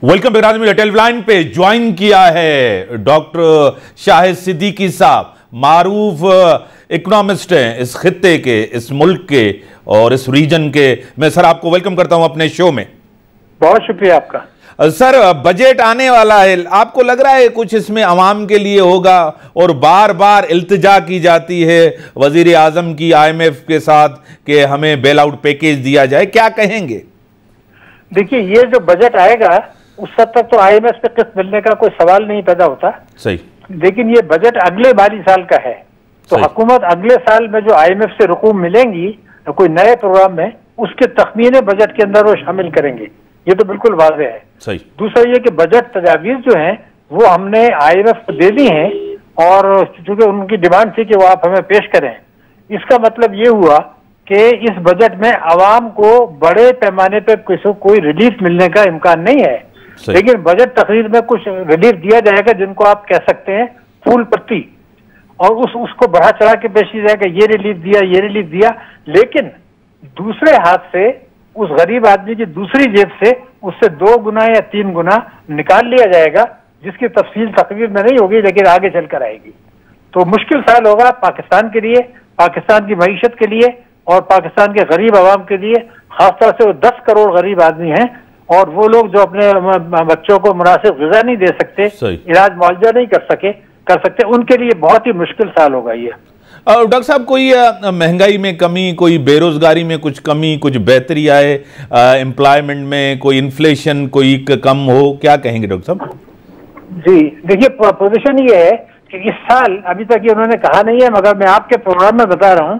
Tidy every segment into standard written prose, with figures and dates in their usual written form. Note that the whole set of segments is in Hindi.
वेलकम बिराज में टेलीविजन पे ज्वाइन किया है डॉक्टर शाहिद सिद्दीकी साहब, मारूफ इकोनॉमिस्ट हैं इस खित्ते के, इस मुल्क के और इस रीजन के। मैं सर आपको वेलकम करता हूं अपने शो में। बहुत शुक्रिया आपका। सर बजट आने वाला है, आपको लग रहा है कुछ इसमें आवाम के लिए होगा? और बार बार इल्तिजा की जाती है वजीर आजम की IMF के साथ कि हमें बेल आउट पैकेज दिया जाए, क्या कहेंगे? देखिए, ये जो बजट आएगा उस हद तक तो IMF से किस्त मिलने का कोई सवाल नहीं पैदा होता। सही। लेकिन ये बजट अगले माली साल का है, तो हुकूमत अगले साल में जो IMF से रकूम मिलेंगी कोई नए प्रोग्राम में, उसके तखमीने बजट के अंदर वो शामिल करेंगे। ये तो बिल्कुल वाज़ेह है। सही। दूसरा ये कि बजट तजावीज़ जो हैं वो हमने IMF को दे दी हैं, और चूंकि उनकी डिमांड थी कि वो आप हमें पेश करें। इसका मतलब ये हुआ कि इस बजट में आवाम को बड़े पैमाने पर कोई रिलीफ मिलने का इम्कान नहीं है, लेकिन बजट तकरीर में कुछ रिलीफ दिया जाएगा जिनको आप कह सकते हैं फूल पत्ती, और उसको बढ़ा चढ़ा के पेश किया जाएगा, ये रिलीफ दिया, ये रिलीफ दिया। लेकिन दूसरे हाथ से उस गरीब आदमी की दूसरी जेब से उससे 2 गुना या 3 गुना निकाल लिया जाएगा, जिसकी तफसील तकरीर में नहीं होगी लेकिन आगे चलकर आएगी। तो मुश्किल साल होगा पाकिस्तान के लिए, पाकिस्तान की मईशत के लिए और पाकिस्तान के गरीब आवाम के लिए। खासतौर से वो 10 करोड़ गरीब आदमी हैं, और वो लोग जो अपने बच्चों को मुनासिब ग़िज़ा नहीं दे सकते, इलाज मुआवजा नहीं कर सकते, उनके लिए बहुत ही मुश्किल साल होगा ये। डॉक्टर साहब, कोई महंगाई में कमी, कोई बेरोजगारी में कुछ कमी, कुछ बेहतरी आए एम्प्लॉयमेंट में, कोई इन्फ्लेशन कोई कम हो, क्या कहेंगे डॉक्टर साहब? जी देखिए, पोजीशन ये है कि इस साल, अभी तक ये उन्होंने कहा नहीं है मगर मैं आपके प्रोग्राम में बता रहा हूँ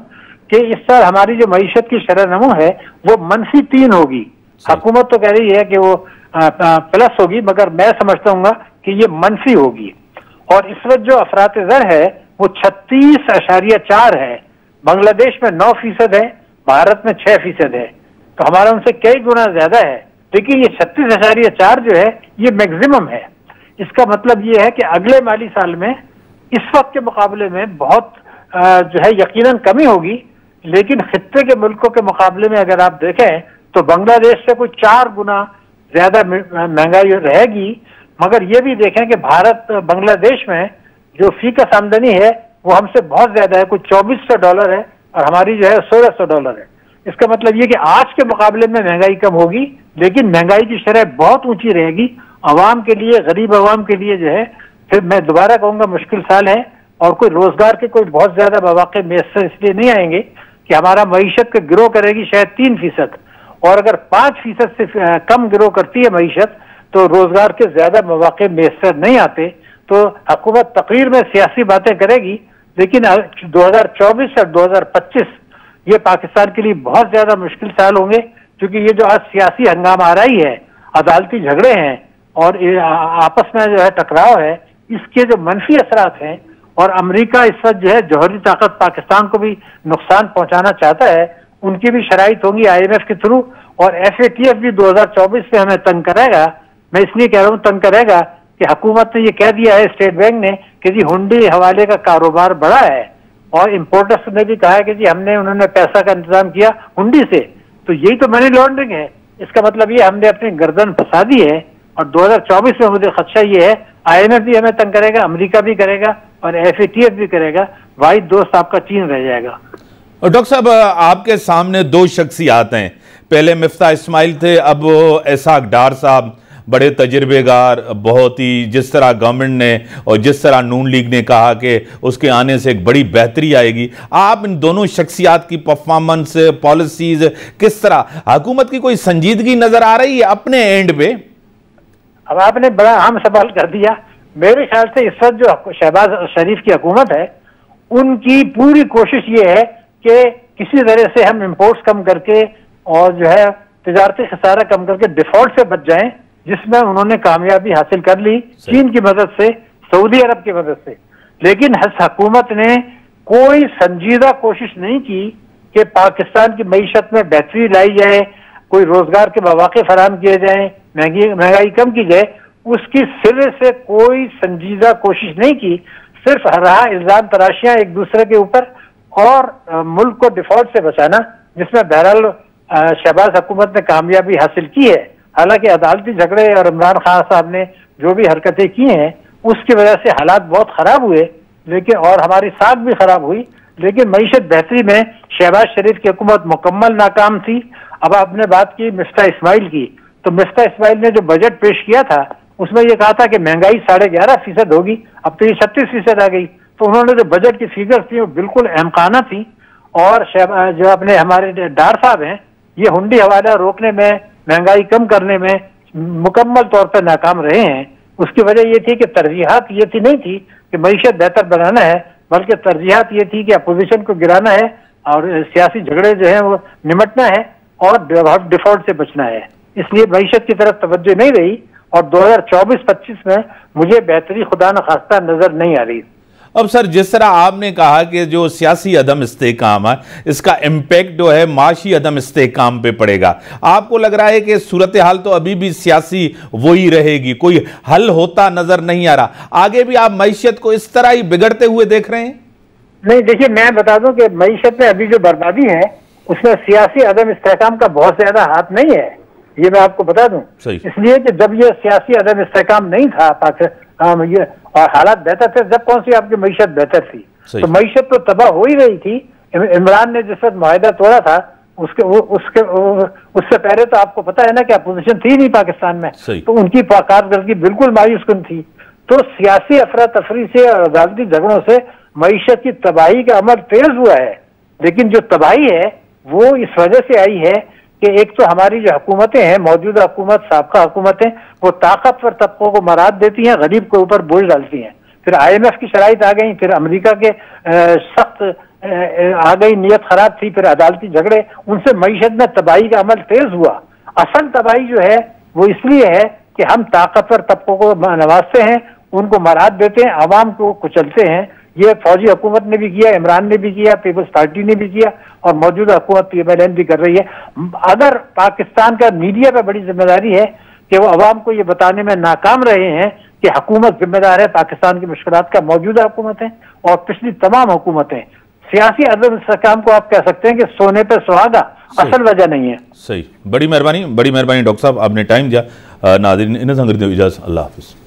कि इस साल हमारी जो मईशत की शरह नमू है वो -3 होगी। हुकूमत तो कह रही है कि वो प्लस होगी, मगर मैं समझता हूँ कि ये मनफी होगी। और इस वक्त जो अफरात ज़र है वो 36.4 है। बांग्लादेश में 9% है, भारत में 6% है, तो हमारा उनसे कई गुना ज्यादा है। लेकिन ये 36.4 जो है ये मैक्सिमम है। इसका मतलब ये है कि अगले माली साल में इस वक्त के मुकाबले में बहुत जो है यकीनन कमी होगी, लेकिन खित्ते के मुल्कों के मुकाबले में अगर आप देखें तो बांग्लादेश से कोई 4 गुना ज्यादा महंगाई रहेगी। मगर ये भी देखें कि भारत बांग्लादेश में जो फीकस आमदनी है वो हमसे बहुत ज्यादा है, कुछ $2400 है, और हमारी जो है $1600 है। इसका मतलब ये कि आज के मुकाबले में महंगाई कम होगी, लेकिन महंगाई की शरह बहुत ऊंची रहेगी। आवाम के लिए, गरीब आवाम के लिए जो है, फिर मैं दोबारा कहूँगा मुश्किल साल है, और कोई रोजगार के कोई बहुत ज्यादा मौके मैसर इसलिए नहीं आएंगे कि हमारा मईशत का गिरोह करेगी शायद 3%, और अगर 5% से कम गिरोह करती है मईशत तो रोजगार के ज्यादा मौके मैसर नहीं आते। तो हुकूमत तकरीर में सियासी बातें करेगी, लेकिन 2024 और 2025 ये पाकिस्तान के लिए बहुत ज्यादा मुश्किल साल होंगे, क्योंकि ये जो आज सियासी हंगामा आ रही है, अदालती झगड़े हैं और आपस में जो है टकराव है, इसके जो मनफी असरात हैं, और अमेरिका इस वक्त जो है जौहरी ताकत पाकिस्तान को भी नुकसान पहुंचाना चाहता है, उनकी भी शराइत होंगी IMF के थ्रू, और FATF भी 2024 में हमें तंग करेगा। मैं इसलिए कह रहा हूँ तंग करेगा कि हुकूमत ने ये कह दिया है, स्टेट बैंक ने, कि जी हुंडी हवाले का कारोबार बढ़ा है, और इम्पोर्टर्स ने भी कहा है कि जी उन्होंने पैसा का इंतजाम किया हुंडी से, तो यही तो मनी लॉन्ड्रिंग है। इसका मतलब ये हमने अपनी गर्दन फंसा दी है, और 2024 में मुझे खदशा ये है IMF भी हमें तंग करेगा, अमेरिका भी करेगा और FATF भी करेगा, वाहिद दोस्त आपका चीन रह जाएगा। डॉक्टर साहब, आपके सामने 2 शख्सियात हैं, पहले मिफ्ता इस्माइल थे, अब इसहाक डार साहब, बड़े तजर्बेगार, बहुत ही, जिस तरह गवर्नमेंट ने और जिस तरह नून लीग ने कहा कि उसके आने से एक बड़ी बेहतरी आएगी। आप इन दोनों शख्सियात की परफॉर्मेंस, पॉलिसीज किस तरह, हुकूमत की कोई संजीदगी नजर आ रही है अपने एंड पे? अब आपने बड़ा अहम सवाल कर दिया। मेरे ख्याल से इस वक्त जो शहबाज शरीफ की हुकूमत है, उनकी पूरी कोशिश ये है कि किसी तरह से हम इम्पोर्ट्स कम करके और जो है तिजारती खसारा कम करके डिफॉल्ट से बच जाएं, जिसमें उन्होंने कामयाबी हासिल कर ली चीन की मदद से, सऊदी अरब की मदद से। लेकिन हुकूमत ने कोई संजीदा कोशिश नहीं की कि पाकिस्तान की मईशत में बेहतरी लाई जाए, कोई रोजगार के मौके फराहम किए जाए, महंगाई कम की जाए। उसकी सिरे से कोई संजीदा कोशिश नहीं की, सिर्फ रहा इल्जाम तराशियां एक दूसरे के ऊपर और मुल्क को डिफॉल्ट से बचाना, जिसमें बहरहाल शहबाज हुकूमत ने कामयाबी हासिल की है। हालांकि अदालती झगड़े और इमरान खान साहब ने जो भी हरकतें की हैं उसकी वजह से हालात बहुत खराब हुए, लेकिन और हमारी साख भी खराब हुई, लेकिन मईशत बेहतरी में शहबाज शरीफ की हुकूमत मुकम्मल नाकाम थी। अब आपने बात की मिफ्ता इस्माइल की, तो मिफ्ता इस्माइल ने जो बजट पेश किया था उसमें ये कहा था कि महंगाई 11.5% होगी, अब तो ये 36% आ गई। तो उन्होंने जो बजट की फिगर्स थी वो बिल्कुल अहमकाना थी। और जो अपने हमारे डार साहब हैं, ये हुंडी हवाला रोकने में, महंगाई कम करने में मुकम्मल तौर पर नाकाम रहे हैं। उसकी वजह ये थी कि तरजीहात ये थी नहीं थी कि मईशत बेहतर बनाना है, बल्कि तरजीहात ये थी कि अपोजिशन को गिराना है और सियासी झगड़े जो है वो निमटना है और डिफॉल्ट से बचना है। इसलिए मईशत की तरफ तवज्जो नहीं रही और 2024-25 में मुझे बेहतरी खुदा न खास्ता नजर नहीं आ रही। अब सर, जिस तरह आपने कहा कि जो सियासी अदम इस्तेकाम है, इसका इम्पैक्ट जो है माशी अदम इस्तेकाम पे पड़ेगा, आपको लग रहा है कि सूरत हाल तो अभी भी सियासी वही रहेगी, कोई हल होता नजर नहीं आ रहा? आगे भी आप मईशत को इस तरह ही बिगड़ते हुए देख रहे हैं? नहीं, देखिए मैं बता दूं कि मईशत में अभी जो बर्बादी है उसमें सियासी अदम इस्तेकाम का बहुत ज्यादा हाथ नहीं है, ये मैं आपको बता दूं। इसलिए कि जब ये सियासी अदम इस्तेकाम नहीं था ये और हालात बेहतर थे, जब कौन सी आपकी मईशत बेहतर थी? तो मईशत तो तबाह हो ही रही थी। इमरान ने जिस वक्त मुआहदा तोड़ा था उससे पहले तो आपको पता है ना कि अपोजिशन थी नहीं पाकिस्तान में, तो उनकी कारकर्दगी बिल्कुल मायूस कुन थी। तो सियासी अफरा तफरी से और अदालती झगड़ों से मईशत की तबाही का अमल तेज हुआ है, लेकिन जो तबाही है वो इस वजह से आई है कि एक तो हमारी जो हुकूमतें हैं, मौजूदा हुकूमत, साबका हुकूमतें, वो ताकतवर तबकों को मराद देती हैं, गरीब के ऊपर बोझ डालती हैं। फिर IMF की शराइत आ गई, फिर अमेरिका के सख्त आ गई, नीयत खराब थी, फिर अदालती झगड़े, उनसे मईशत में तबाही का अमल तेज हुआ। असल तबाही जो है वो इसलिए है कि हम ताकतवर तबकों को नवाजते हैं, उनको मराद देते हैं, आवाम को कुचलते हैं। ये फौजी हुकूमत ने भी किया, इमरान ने भी किया, पीपल्स पार्टी ने भी किया और मौजूदा हुकूमत PMLN भी कर रही है। अगर पाकिस्तान का मीडिया पे बड़ी जिम्मेदारी है कि वो अवाम को ये बताने में नाकाम रहे हैं कि हुकूमत जिम्मेदार है पाकिस्तान की मुश्किलात का, मौजूदा हुकूमतें और पिछली तमाम हुकूमतें। सियासी अदम इस्तेकाम को आप कह सकते हैं कि सोने पे सुहागा, असल वजह नहीं है। सही, बड़ी मेहरबानी डॉक्टर साहब, आपने टाइम दिया। नाज़रीन, इन्हें संग इजाज़त, अल्लाह हाफिज़।